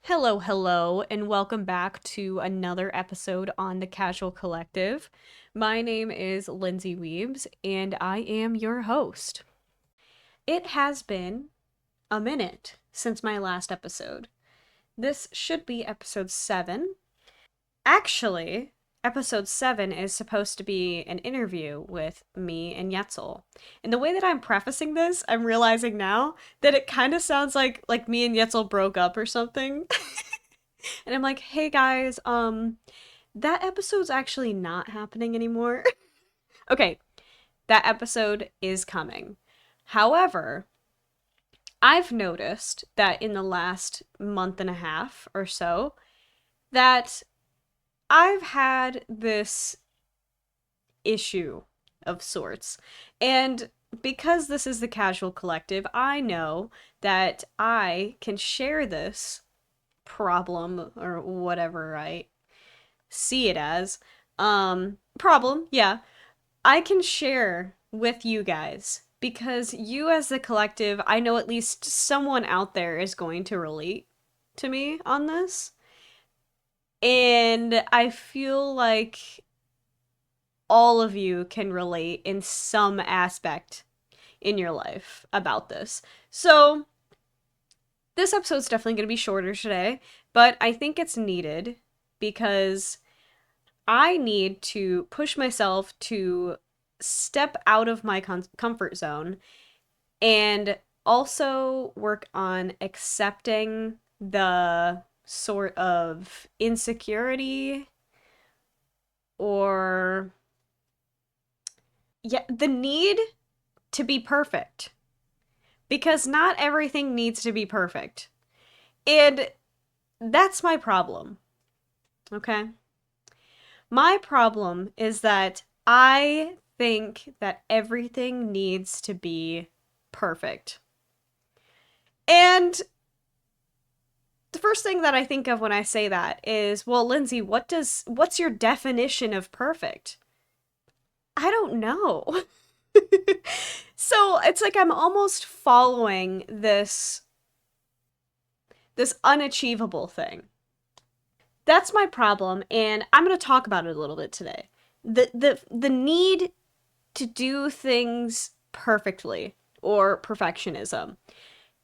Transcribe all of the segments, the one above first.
Hello, hello, and welcome back to another episode on the Casual Collective. My name is Lindsay Weebs, and I am your host. It has been a minute since my last episode. This should be episode 7. Actually, episode 7 is supposed to be an interview with me and Yetzel. And the way that I'm prefacing this, I'm realizing now that it kind of sounds like me and Yetzel broke up or something. And I'm like, "Hey guys, that episode's actually not happening anymore." Okay, that episode is coming. However, I've noticed that in the last month and a half or so that I've had this issue of sorts. And because this is the Casual Collective, I know that I can share this problem or whatever I see it as problem, yeah, I can share with you guys because you as the collective, I know at least someone out there is going to relate to me on this. And I feel like all of you can relate in some aspect in your life about this. So, this episode's definitely going to be shorter today, but I think it's needed because I need to push myself to step out of my comfort zone and also work on accepting the sort of insecurity or yeah, the need to be perfect because not everything needs to be perfect. And that's my problem. Okay? My problem is that I think that everything needs to be perfect. And the first thing that I think of when I say that is, well, Lindsay, what's your definition of perfect? I don't know. So, it's like I'm almost following this unachievable thing. That's my problem, and I'm going to talk about it a little bit today. The need to do things perfectly or perfectionism.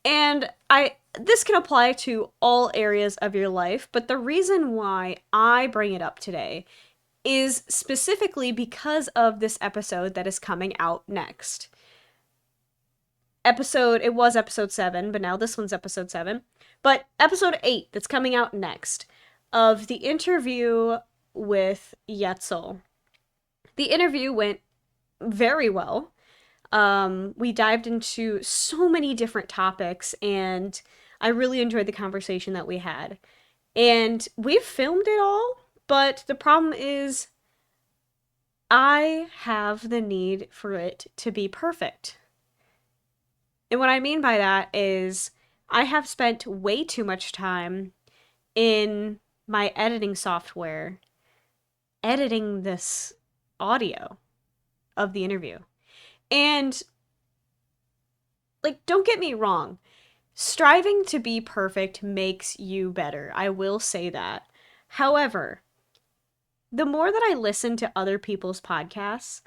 And I this can apply to all areas of your life, but the reason why I bring it up today is specifically because of this episode that is coming out next. It was episode 7, but now this one's episode 7. But episode 8 that's coming out next of the interview with Yetzel. The interview went very well. We dived into so many different topics, and I really enjoyed the conversation that we had. And we've filmed it all, but the problem is I have the need for it to be perfect. And what I mean by that is I have spent way too much time in my editing software editing this audio of the interview. And, like, don't get me wrong, striving to be perfect makes you better. I will say that. However, the more that I listen to other people's podcasts,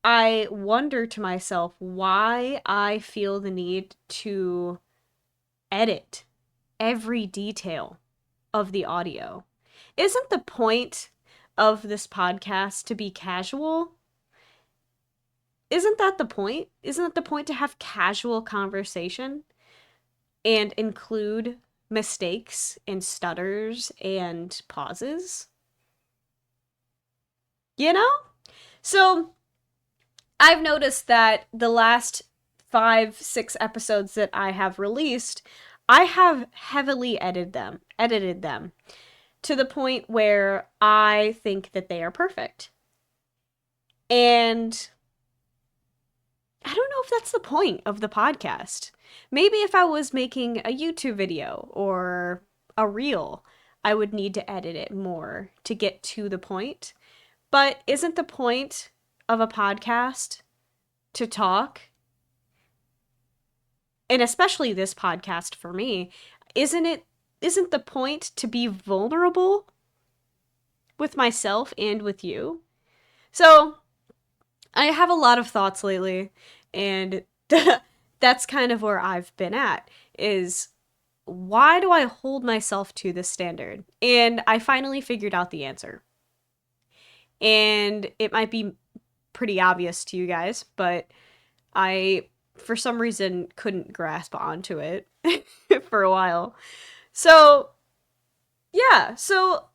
I wonder to myself why I feel the need to edit every detail of the audio. Isn't the point of this podcast to be casual? Isn't that the point? Isn't it the point to have casual conversation and include mistakes and stutters and pauses? You know? So, I've noticed that the last 5, 6 episodes that I have released, I have heavily edited them to the point where I think that they are perfect. And I don't know if that's the point of the podcast. Maybe if I was making a YouTube video or a reel, I would need to edit it more to get to the point. But isn't the point of a podcast to talk? And especially this podcast for me, isn't it isn't the point to be vulnerable with myself and with you? So, I have a lot of thoughts lately, and that's kind of where I've been at, is why do I hold myself to this standard? And I finally figured out the answer. And it might be pretty obvious to you guys, but I, for some reason, couldn't grasp onto it for a while. So, yeah, so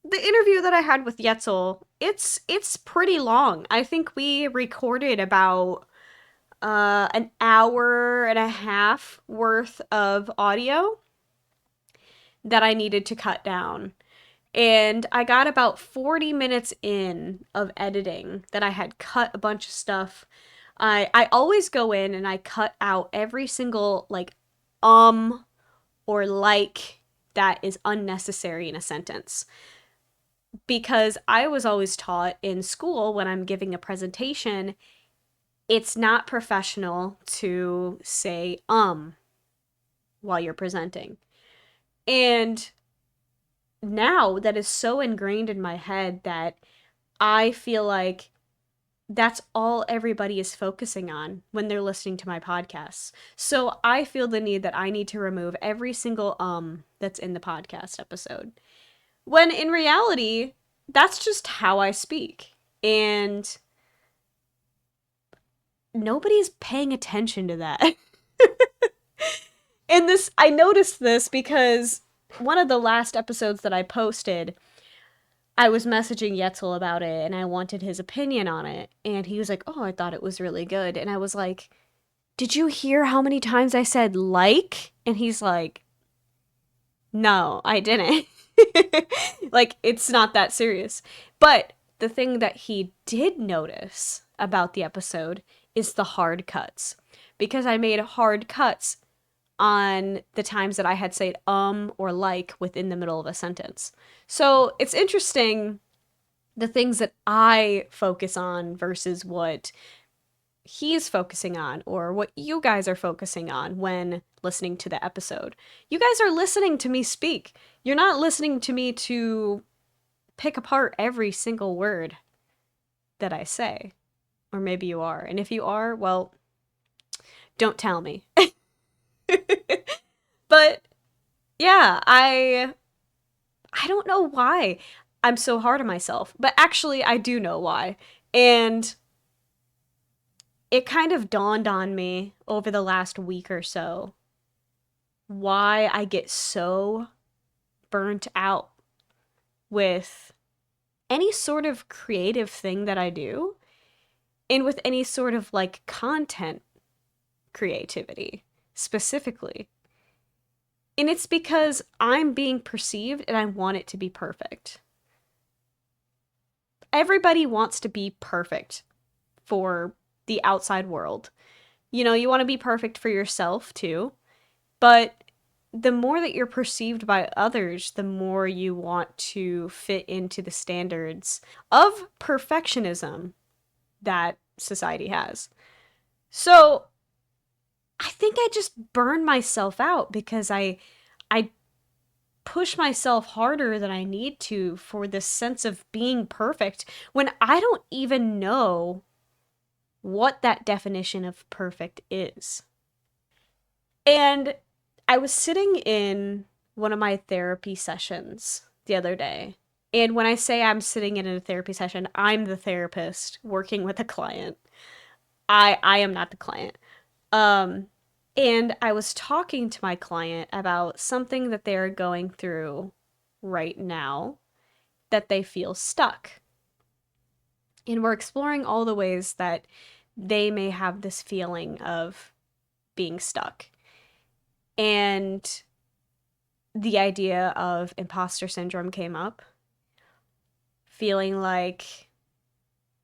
the interview that I had with Yetzel, it's pretty long. I think we recorded about an hour and a half worth of audio that I needed to cut down. And I got about 40 minutes in of editing that I had cut a bunch of stuff. I always go in and I cut out every single um or like that is unnecessary in a sentence. Because I was always taught in school when I'm giving a presentation, it's not professional to say while you're presenting. And now that is so ingrained in my head that I feel like that's all everybody is focusing on when they're listening to my podcasts. So I feel the need that I need to remove every single that's in the podcast episode. When in reality, that's just how I speak. And nobody's paying attention to that. And this, I noticed this because one of the last episodes that I posted, I was messaging Yetzel about it and I wanted his opinion on it. And he was like, "Oh, I thought it was really good." And I was like, "Did you hear how many times I said like?" And he's like, "No, I didn't." Like, it's not that serious. But the thing that he did notice about the episode is the hard cuts. Because I made hard cuts on the times that I had said or like within the middle of a sentence. So it's interesting the things that I focus on versus what he's focusing on or what you guys are focusing on when listening to the episode. You guys are listening to me speak. You're not listening to me to pick apart every single word that I say. Or maybe you are. And if you are, well, don't tell me. But yeah, I don't know why I'm so hard on myself, but actually I do know why. And it kind of dawned on me over the last week or so why I get so burnt out with any sort of creative thing that I do and with any sort of content creativity specifically. And it's because I'm being perceived and I want it to be perfect. Everybody wants to be perfect for the outside world. You know, you want to be perfect for yourself too. But the more that you're perceived by others, the more you want to fit into the standards of perfectionism that society has. So I think I just burn myself out because I push myself harder than I need to for this sense of being perfect when I don't even know what that definition of perfect is. And I was sitting in one of my therapy sessions the other day. And when I say I'm sitting in a therapy session, I'm the therapist working with a client. I am not the client. Um and I was talking to my client about something that they're going through right now that they feel stuck. And we're exploring all the ways that they may have this feeling of being stuck. And the idea of imposter syndrome came up. Feeling like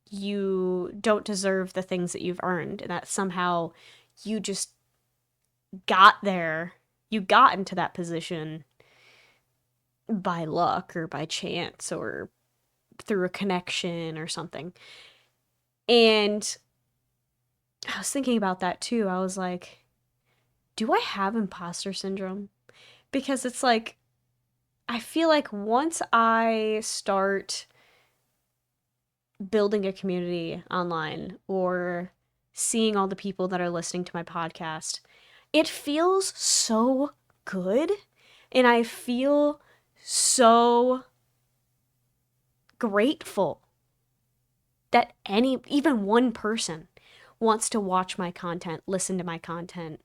you don't deserve the things that you've earned and that somehow you just got there. You got into that position by luck or by chance or through a connection or something. And I was thinking about that too. I was like, do I have imposter syndrome? because it's like, I feel like once I start building a community online or seeing all the people that are listening to my podcast, it feels so good. And I feel so grateful that even one person wants to watch my content, listen to my content,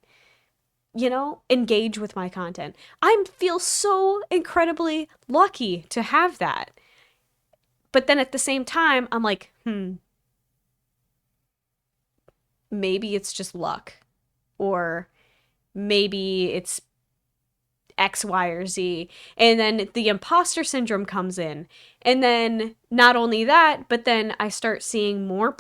engage with my content. I feel so incredibly lucky to have that. But then at the same time, I'm like, maybe it's just luck. Or maybe it's X, Y, or Z. And then the imposter syndrome comes in. And then not only that, but then I start seeing more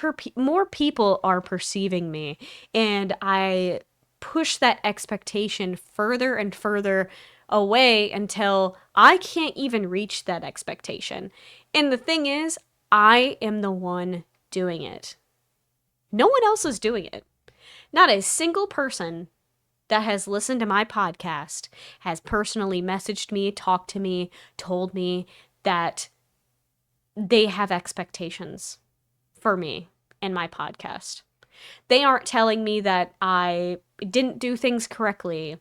people are perceiving me. And I push that expectation further and further away until I can't even reach that expectation. And the thing is, I am the one doing it. No one else is doing it. Not a single person that has listened to my podcast has personally messaged me, talked to me, told me that they have expectations for me and my podcast. They aren't telling me that I didn't do things correctly.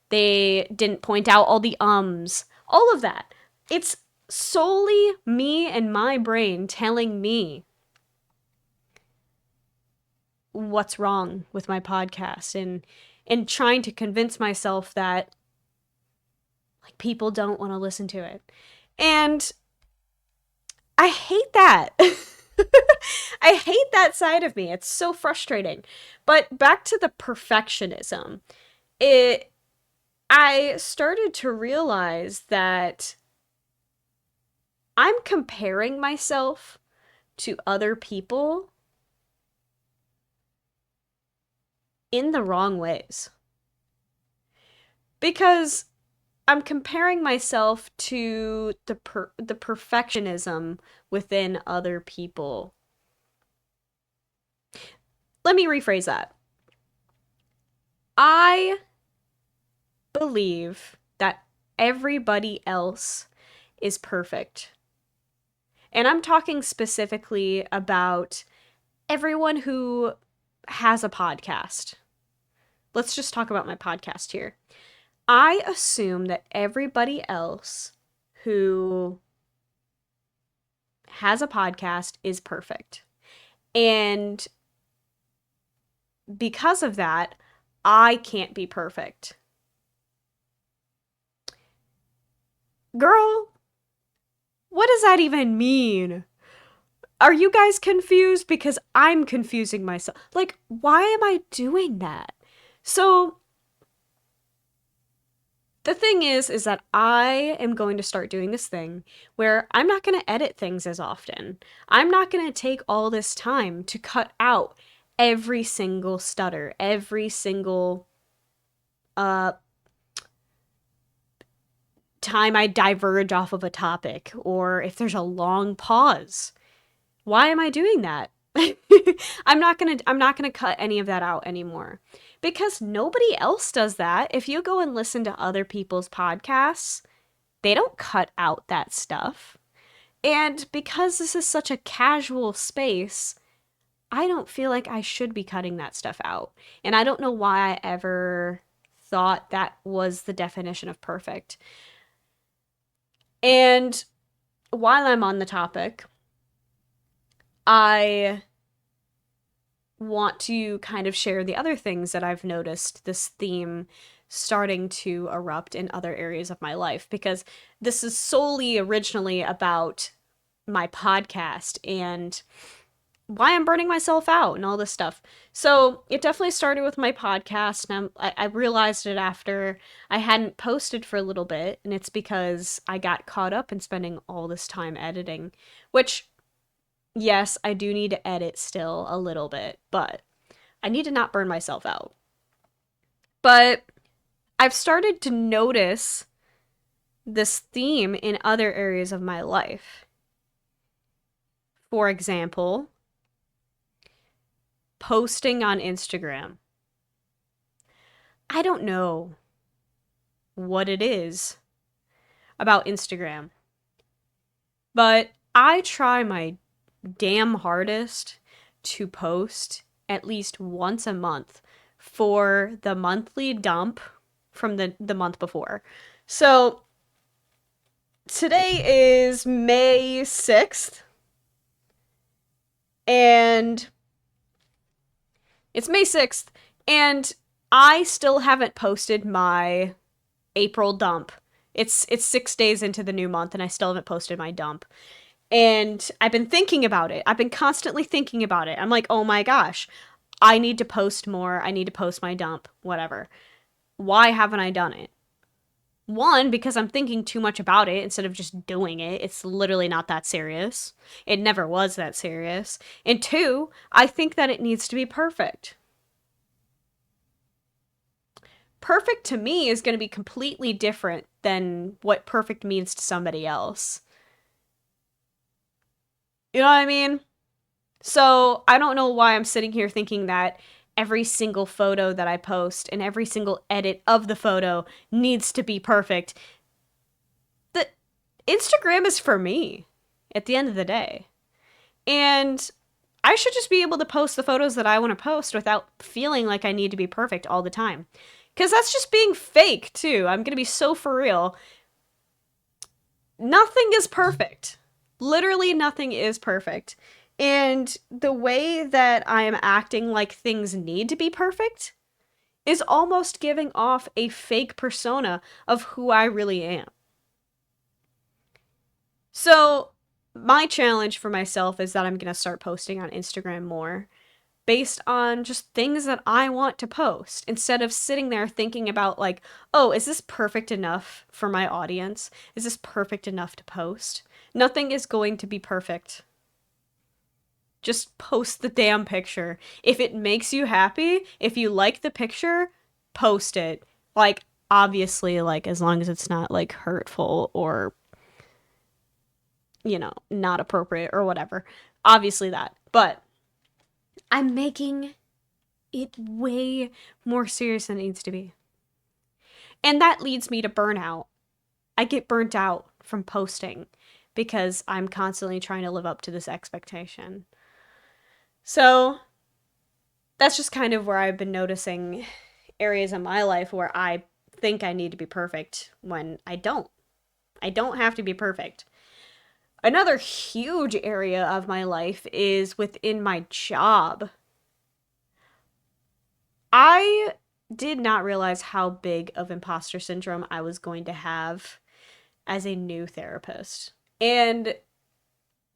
They didn't point out all the all of that. It's solely me and my brain telling me what's wrong with my podcast and trying to convince myself that like people don't want to listen to it. And I hate that. I hate that side of me. It's so frustrating. But back to the perfectionism. I started to realize that I'm comparing myself to other people in the wrong ways. Because I'm comparing myself to the perfectionism within other people. Let me rephrase that. I believe that everybody else is perfect. And I'm talking specifically about everyone who has a podcast. Let's just talk about my podcast here. I assume that everybody else who has a podcast is perfect. And because of that, I can't be perfect. Girl, what does that even mean? Are you guys confused? Because I'm confusing myself. Like, why am I doing that? So, the thing is that I am going to start doing this thing where I'm not going to edit things as often. I'm not going to take all this time to cut out every single stutter, every single time I diverge off of a topic, or if there's a long pause. Why am I doing that? I'm not going to cut any of that out anymore. Because nobody else does that. If you go and listen to other people's podcasts, they don't cut out that stuff. And because this is such a casual space, I don't feel like I should be cutting that stuff out. And I don't know why I ever thought that was the definition of perfect. And while I'm on the topic, I want to kind of share the other things that I've noticed this theme starting to erupt in other areas of my life, because this is solely originally about my podcast and why I'm burning myself out and all this stuff. So it definitely started with my podcast, and I realized it after I hadn't posted for a little bit, and it's because I got caught up in spending all this time editing, which, yes, I do need to edit still a little bit, but I need to not burn myself out. But I've started to notice this theme in other areas of my life. For example, posting on Instagram. I don't know. what it is about Instagram. But I try my damn hardest to post at least once a month for the monthly dump from the month before. So today is May 6th, and it's May 6th, and I still haven't posted my April dump. It's 6 days into the new month, and I still haven't posted my dump. And I've been thinking about it. I've been constantly thinking about it. I'm like, oh my gosh, I need to post more. I need to post my dump, whatever. Why haven't I done it? One, because I'm thinking too much about it instead of just doing it. It's literally not that serious. It never was that serious. And two, I think that it needs to be perfect. Perfect to me is going to be completely different than what perfect means to somebody else. You know what I mean? So I don't know why I'm sitting here thinking that every single photo that I post and every single edit of the photo needs to be perfect. The Instagram is for me at the end of the day. And I should just be able to post the photos that I want to post without feeling like I need to be perfect all the time. Because that's just being fake, too. I'm going to be so for real. Nothing is perfect. Literally nothing is perfect. And the way that I am acting like things need to be perfect is almost giving off a fake persona of who I really am. So, my challenge for myself is that I'm going to start posting on Instagram more based on just things that I want to post instead of sitting there thinking about, like, oh, is this perfect enough for my audience? Is this perfect enough to post? Nothing is going to be perfect. Just post the damn picture. If it makes you happy, if you like the picture, post it. Like, obviously, like, as long as it's not, like, hurtful or, you know, not appropriate or whatever. Obviously that. But I'm making it way more serious than it needs to be. And that leads me to burnout. I get burnt out from posting because I'm constantly trying to live up to this expectation. So that's just kind of where I've been noticing areas in my life where I think I need to be perfect when I don't. I don't have to be perfect. Another huge area of my life is within my job. I did not realize how big of imposter syndrome I was going to have as a new therapist. And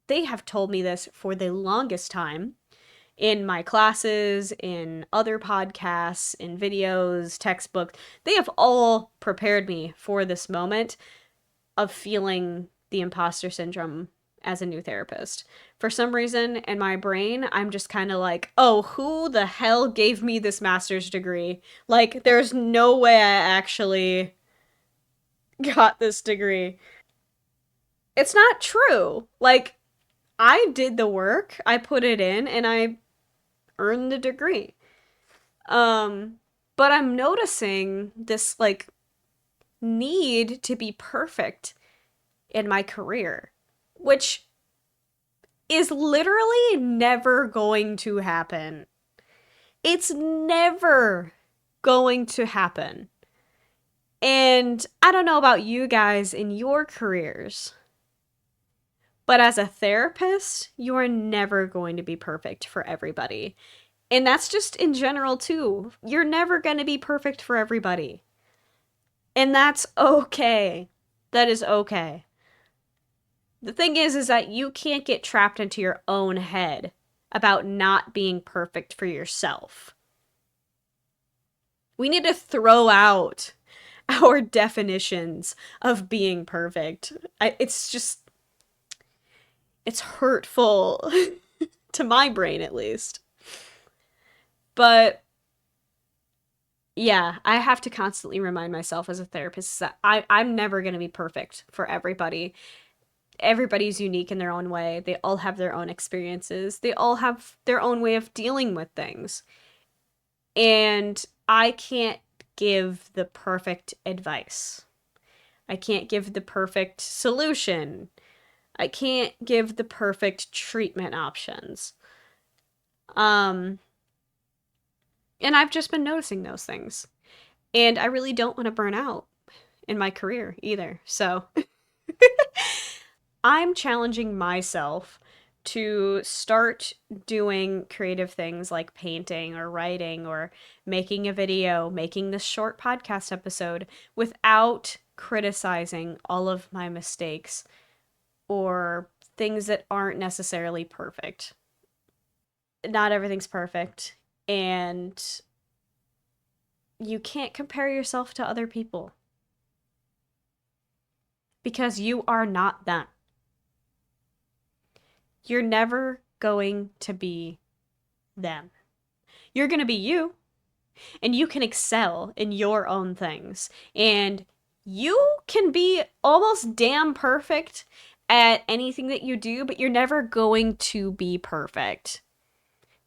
they have told me this for the longest time in my classes, in other podcasts, in videos, textbooks. They have all prepared me for this moment of feeling the imposter syndrome as a new therapist. For some reason in my brain, I'm just kind of like, oh, who the hell gave me this master's degree? Like, there's no way I actually got this degree. It's not true. Like, I did the work, I put it in, and I earned the degree. But I'm noticing this, like, need to be perfect in my career, which is literally never going to happen. It's never going to happen. And I don't know about you guys in your careers, but as a therapist, you are never going to be perfect for everybody. And that's just in general, too. You're never going to be perfect for everybody. And that's okay. That is okay. The thing is that you can't get trapped into your own head about not being perfect for yourself. We need to throw out our definitions of being perfect. It's hurtful to my brain, at least. But yeah, I have to constantly remind myself as a therapist that I'm never going to be perfect for everybody. Everybody's unique in their own way. They all have their own experiences. They all have their own way of dealing with things. And I can't give the perfect advice. I can't give the perfect solution. I can't give the perfect treatment options. And I've just been noticing those things. And I really don't want to burn out in my career either. So I'm challenging myself to start doing creative things like painting or writing or making a video, making this short podcast episode without criticizing all of my mistakes or things that aren't necessarily perfect. Not everything's perfect, and you can't compare yourself to other people because you are not them. You're never going to be them. You're going to be you, and you can excel in your own things. And you can be almost damn perfect at anything that you do, but you're never going to be perfect.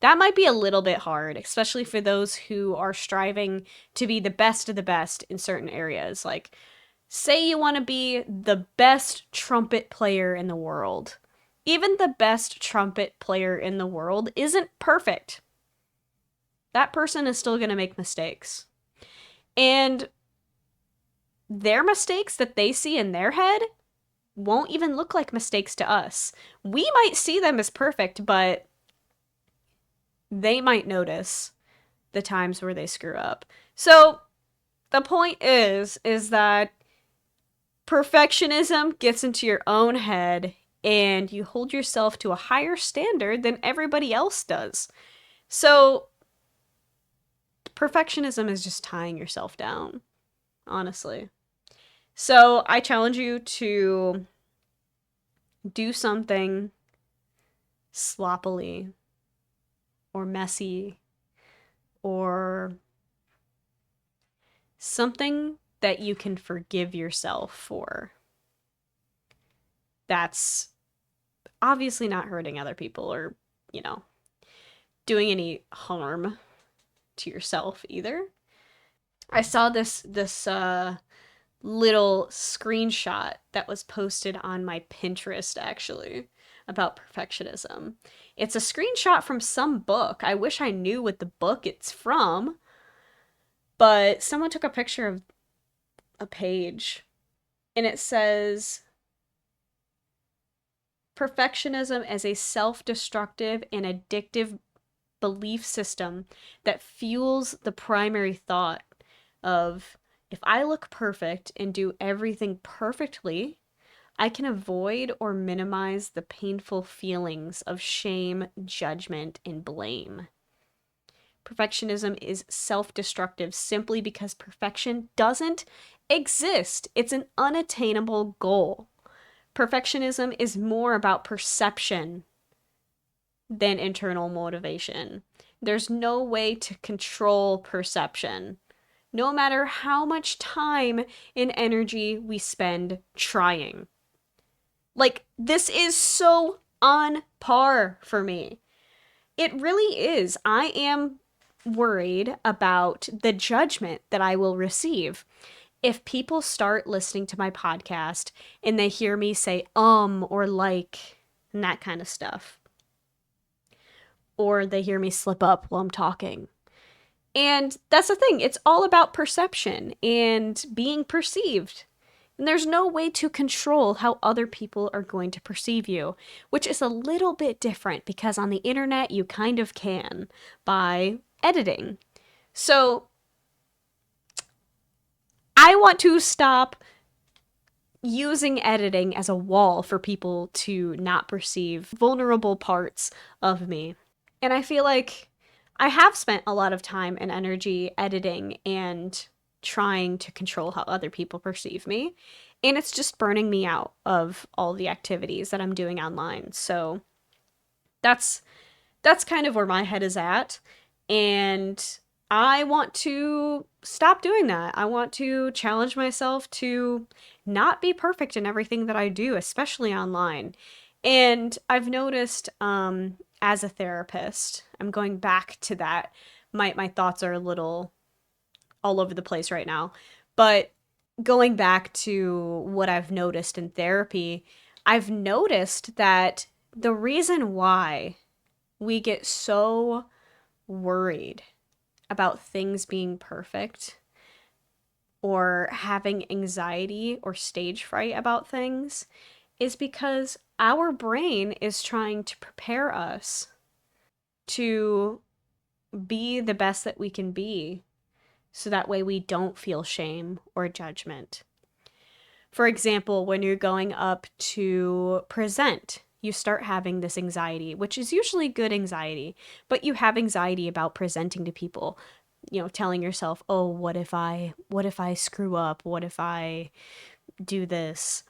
That might be a little bit hard, especially for those who are striving to be the best of the best in certain areas. Like, say you want to be the best trumpet player in the world. Even the best trumpet player in the world isn't perfect. That person is still going to make mistakes. And their mistakes that they see in their head won't even look like mistakes to us. We might see them as perfect, but they might notice the times where they screw up. So the point is that perfectionism gets into your own head and you hold yourself to a higher standard than everybody else does. So perfectionism is just tying yourself down, honestly. So I challenge you to do something sloppily or messy or something that you can forgive yourself for. That's obviously not hurting other people or, doing any harm to yourself either. I saw this little screenshot that was posted on my Pinterest actually about perfectionism. It's a screenshot from some book. I wish I knew what the book it's from, but someone took a picture of a page and it says perfectionism as a self-destructive and addictive belief system that fuels the primary thought of, if I look perfect and do everything perfectly, I can avoid or minimize the painful feelings of shame, judgment, and blame. Perfectionism is self-destructive simply because perfection doesn't exist. It's an unattainable goal. Perfectionism is more about perception than internal motivation. There's no way to control perception, no matter how much time and energy we spend trying. Like, this is so on par for me. It really is. I am worried about the judgment that I will receive if people start listening to my podcast and they hear me say or like and that kind of stuff. Or they hear me slip up while I'm talking. And that's the thing. It's all about perception and being perceived. And there's no way to control how other people are going to perceive you, which is a little bit different because on the internet you kind of can by editing. So I want to stop using editing as a wall for people to not perceive vulnerable parts of me. And I feel like I have spent a lot of time and energy editing and trying to control how other people perceive me. And it's just burning me out of all the activities that I'm doing online. So that's kind of where my head is at. And I want to stop doing that. I want to challenge myself to not be perfect in everything that I do, especially online. And I've noticed as a therapist, I'm going back to that. My thoughts are a little all over the place right now. But going back to what I've noticed in therapy, I've noticed that the reason why we get so worried about things being perfect or having anxiety or stage fright about things is because our brain is trying to prepare us to be the best that we can be so that way we don't feel shame or judgment. For example, when you're going up to present, you start having this anxiety, which is usually good anxiety, but you have anxiety about presenting to people, telling yourself, "Oh, what if I screw up? What if I do this?"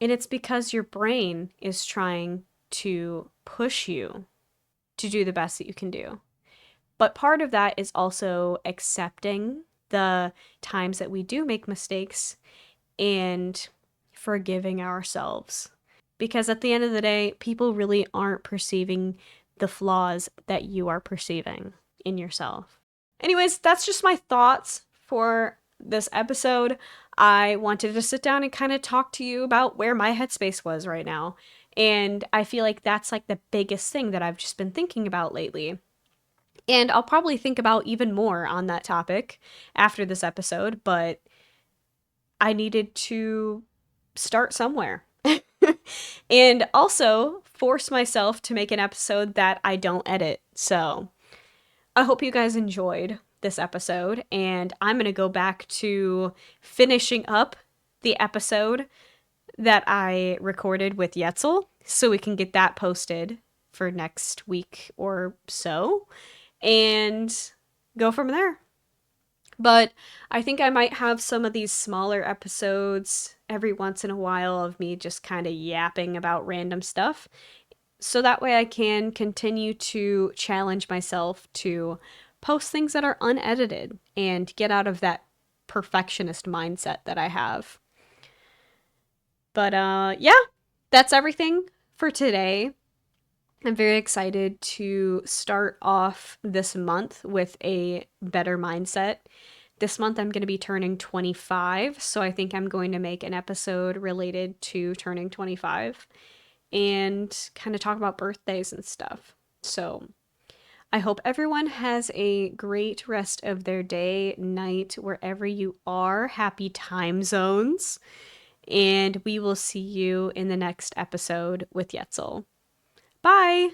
And it's because your brain is trying to push you to do the best that you can do. But part of that is also accepting the times that we do make mistakes and forgiving ourselves. Because at the end of the day, people really aren't perceiving the flaws that you are perceiving in yourself. Anyways, that's just my thoughts for this episode. I wanted to sit down and kind of talk to you about where my headspace was right now. And I feel like that's like the biggest thing that I've just been thinking about lately. And I'll probably think about even more on that topic after this episode, but I needed to start somewhere. And also force myself to make an episode that I don't edit. So I hope you guys enjoyed this episode, and I'm going to go back to finishing up the episode that I recorded with Yetzel so we can get that posted for next week or so and go from there. But I think I might have some of these smaller episodes every once in a while of me just kind of yapping about random stuff. So that way I can continue to challenge myself to post things that are unedited and get out of that perfectionist mindset that I have. But yeah, that's everything for today. I'm very excited to start off this month with a better mindset. This month I'm going to be turning 25, so I think I'm going to make an episode related to turning 25 and kind of talk about birthdays and stuff. So I hope everyone has a great rest of their day, night, wherever you are. Happy time zones. And we will see you in the next episode with Yetzel. Bye!